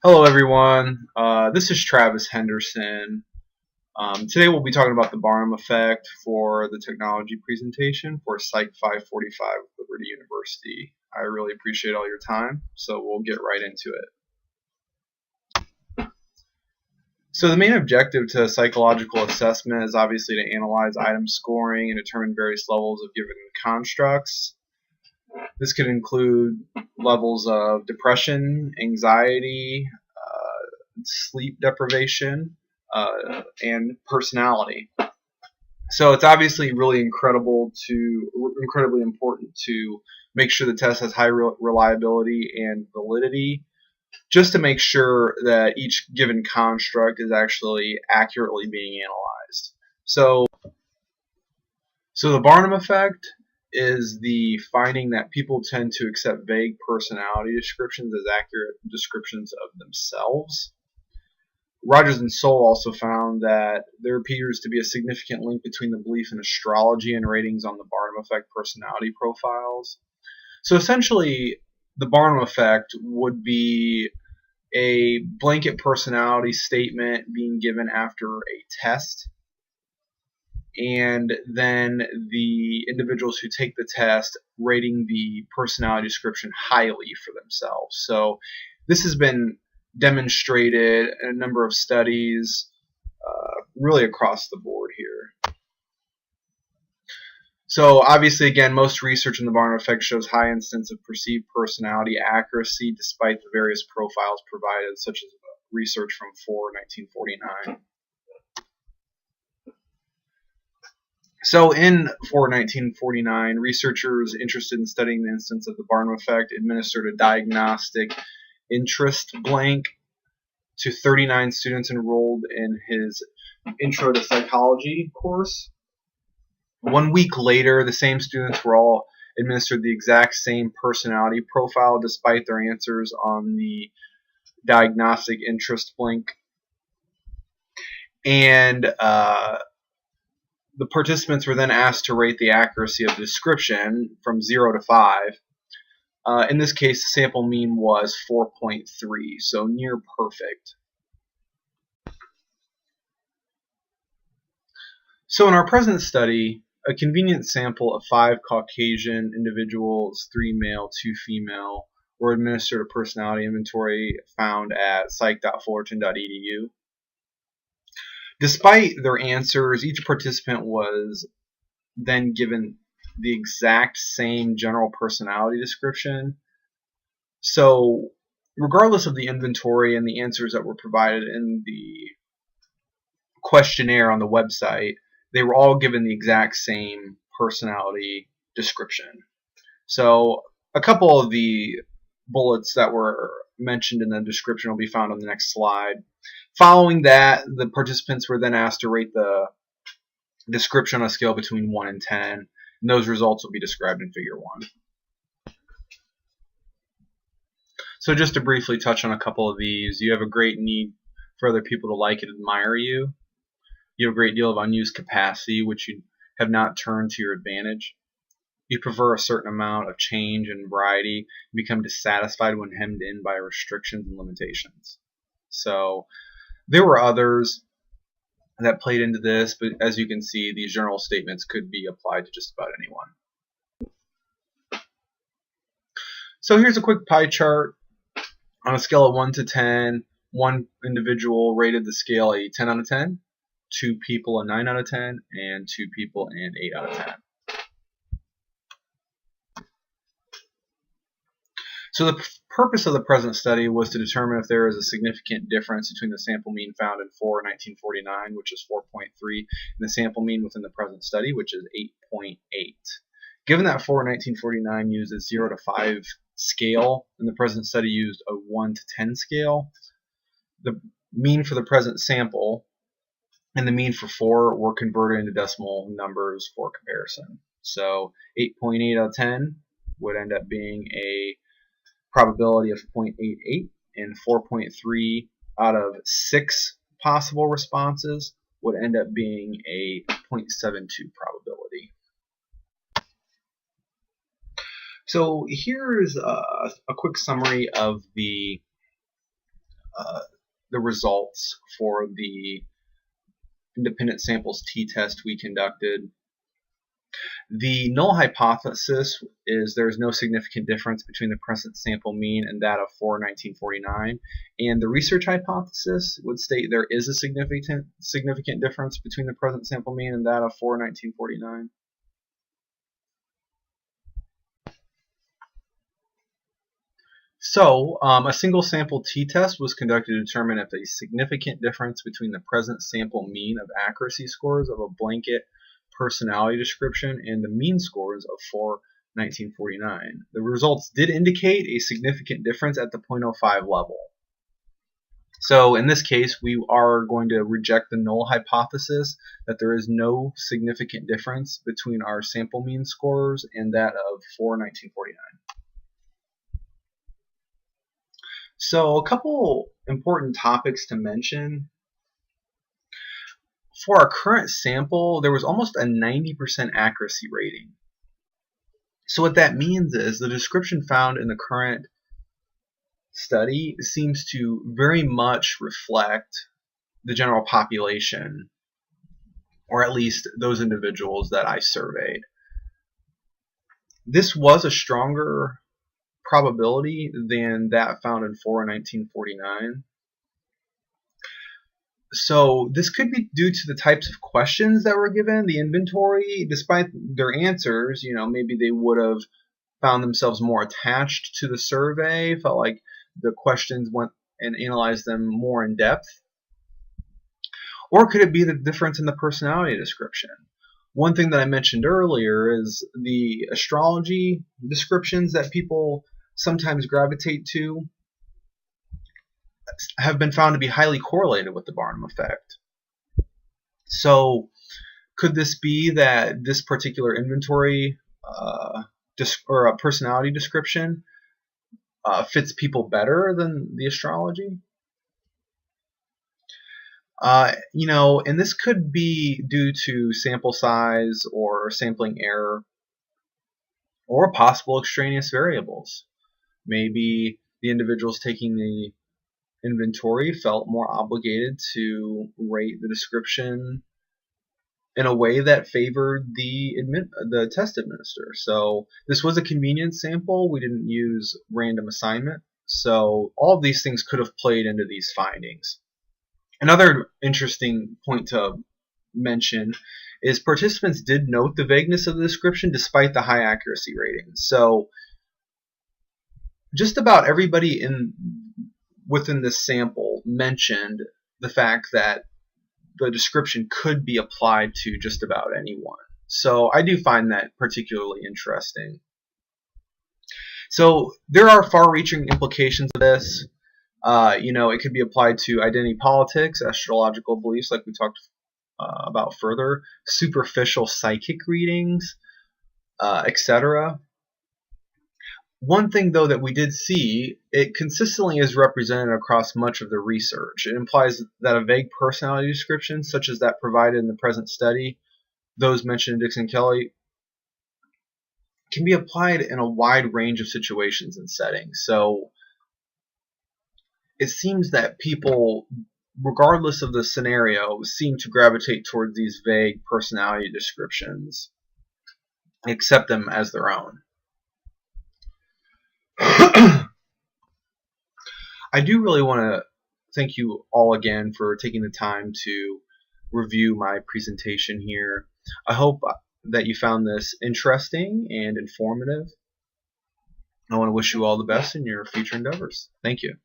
Hello, everyone. This is Travis Henderson. Today we'll be talking about the Barnum Effect for the technology presentation for Psych 545 with Liberty University. I really appreciate all your time, so we'll get right into it. So the main objective to psychological assessment is obviously to analyze item scoring and determine various levels of given constructs. This could include levels of depression, anxiety, sleep deprivation, and personality. So it's obviously really incredibly important to make sure the test has high reliability and validity, just to make sure that each given construct is actually accurately being analyzed. So the Barnum Effect is the finding that people tend to accept vague personality descriptions as accurate descriptions of themselves. Rogers and Soule also found that there appears to be a significant link between the belief in astrology and ratings on the Barnum Effect personality profiles. So essentially, the Barnum Effect would be a blanket personality statement being given after a test, and then the individuals who take the test rating the personality description highly for themselves. So this has been demonstrated in a number of studies really across the board here. So obviously, again, most research in the Barnum Effect shows high instance of perceived personality accuracy despite the various profiles provided, such as research from 1949. So in 1949, researchers interested in studying the instance of the Barnum Effect administered a diagnostic interest blank to 39 students enrolled in his Intro to Psychology course. 1 week later, the same students were all administered the exact same personality profile despite their answers on the diagnostic interest blank. And the participants were then asked to rate the accuracy of the description from 0 to 5. In this case, the sample mean was 4.3, so near perfect. So in our present study, a convenient sample of 5 Caucasian individuals, 3 male, 2 female, were administered a personality inventory found at psych.fullerton.edu. Despite their answers, each participant was then given the exact same general personality description. So regardless of the inventory and the answers that were provided in the questionnaire on the website, they were all given the exact same personality description. So a couple of the bullets that were mentioned in the description will be found on the next slide. Following that, the participants were then asked to rate the description on a scale between 1 and 10, and those results will be described in Figure 1. So just to briefly touch on a couple of these, you have a great need for other people to like and admire you. You have a great deal of unused capacity, which you have not turned to your advantage. You prefer a certain amount of change and variety, and become dissatisfied when hemmed in by restrictions and limitations. So there were others that played into this, but as you can see, these general statements could be applied to just about anyone. So here's a quick pie chart. On a scale of 1 to 10, one individual rated the scale a 10 out of 10, 2 people a 9 out of 10, and 2 people an 8 out of 10. So the purpose of the present study was to determine if there is a significant difference between the sample mean found in 1949, which is 4.3, and the sample mean within the present study, which is 8.8. Given that 1949 used a 0 to 5 scale, and the present study used a 1 to 10 scale, the mean for the present sample and the mean for 4 were converted into decimal numbers for comparison. So 8.8 out of 10 would end up being a probability of 0.88, and 4.3 out of 6 possible responses would end up being a 0.72 probability. So here's a quick summary of the the results for the independent samples t-test we conducted. The null hypothesis is there's no significant difference between the present sample mean and that of 1949, and the research hypothesis would state there is a significant difference between the present sample mean and that of 1949. So, a single sample t-test was conducted to determine if a significant difference between the present sample mean of accuracy scores of a blanket personality description and the mean scores of 1949. The results did indicate a significant difference at the 0.05 level. So in this case, we are going to reject the null hypothesis that there is no significant difference between our sample mean scores and that of 1949. So a couple important topics to mention. For our current sample, there was almost a 90% accuracy rating. So what that means is the description found in the current study seems to very much reflect the general population, or at least those individuals that I surveyed. This was a stronger probability than that found in 1949. So this could be due to the types of questions that were given, the inventory. Despite their answers, maybe they would have found themselves more attached to the survey, felt like the questions went and analyzed them more in depth. Or could it be the difference in the personality description? One thing that I mentioned earlier is the astrology descriptions that people sometimes gravitate to have been found to be highly correlated with the Barnum effect. So could this be that this particular inventory or a personality description fits people better than the astrology? And this could be due to sample size or sampling error or possible extraneous variables. Maybe the individuals taking the inventory felt more obligated to rate the description in a way that favored the test administrator. So this was a convenience sample. We didn't use random assignment. So all of these things could have played into these findings. Another interesting point to mention is participants did note the vagueness of the description despite the high accuracy rating. So just about everybody within this sample mentioned the fact that the description could be applied to just about anyone. So I do find that particularly interesting. So there are far-reaching implications of this. It could be applied to identity politics, astrological beliefs like we talked about further, superficial psychic readings, etc. One thing, though, that we did see, it consistently is represented across much of the research. It implies that a vague personality description, such as that provided in the present study, those mentioned in Dixon Kelly, can be applied in a wide range of situations and settings. So it seems that people, regardless of the scenario, seem to gravitate towards these vague personality descriptions, accept them as their own. I do really want to thank you all again for taking the time to review my presentation here. I hope that you found this interesting and informative. I want to wish you all the best in your future endeavors. Thank you.